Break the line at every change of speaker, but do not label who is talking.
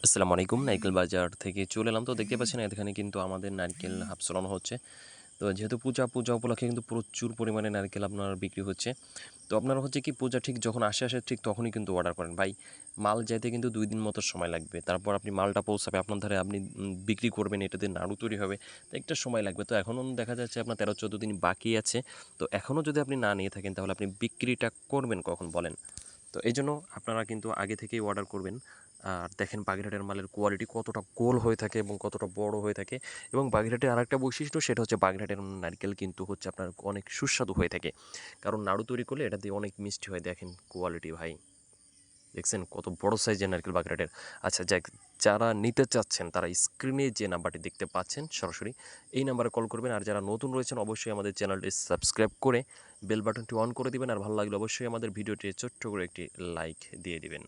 আসসালামু আলাইকুম। নারকেল বাজার থেকে চলে এলাম। তো দেখতে পাচ্ছেন এখানে কিন্তু আমাদের নারকেল হাফ চড়ানো হচ্ছে। তো যেহেতু পূজা উপলক্ষে কিন্তু প্রচুর পরিমাণে নারকেল আপনার বিক্রি হচ্ছে। তো আপনারা হচ্ছে কি পূজা ঠিক যখন আসে ঠিক তখনই কিন্তু অর্ডার করেন। ভাই মাল যাইতে কিন্তু ২ দিন মতো সময় লাগবে। তারপর আপনি মালটা পৌঁছাবে আপনার ধারে, আপনি বিক্রি করবেন, এটাতে নাড়ু তৈরি হবে। তো একটা সময় লাগবে। তো এখনও দেখা যাচ্ছে আপনার ১৩-১৪ দিন বাকি আছে। তো এখনও যদি আপনি না নিয়ে থাকেন তাহলে আপনি বিক্রিটা করবেন কখন বলেন? তো এইজন্য আপনারা কিন্তু আগে থেকেই অর্ডার করবেন। আর দেখেন বাগেরহাটের মালের কোয়ালিটি কতটা গোল হয়ে থাকে এবং কতটা বড় হয়ে থাকে। এবং বাগেরহাটের আরেকটা বৈশিষ্ট্য, সেটা হচ্ছে বাগেরহাটের নারকেল কিন্তু হচ্ছে আপনার অনেক সুস্বাদু হয়ে থাকে। কারণ নাড়ু তৈরি করলে এটা দিয়ে অনেক মিষ্টি হয়। দেখেন কোয়ালিটি ভাই, দেখছেন কত বড় সাইজের নারকেল বাগেরহাটের। আচ্ছা যাক, যারা নিতে চাচ্ছেন তারা স্ক্রিনে যে নাম্বারটি দেখতে পাচ্ছেন সরাসরি এই নাম্বারে কল করবেন। আর যারা নতুন রয়েছেন অবশ্যই আমাদের চ্যানেলটি সাবস্ক্রাইব করে বেল বাটনটি অন করে দিবেন। আর ভালো লাগলে অবশ্যই আমাদের ভিডিওটি ছোট্ট করে একটি লাইক দিয়ে দিবেন।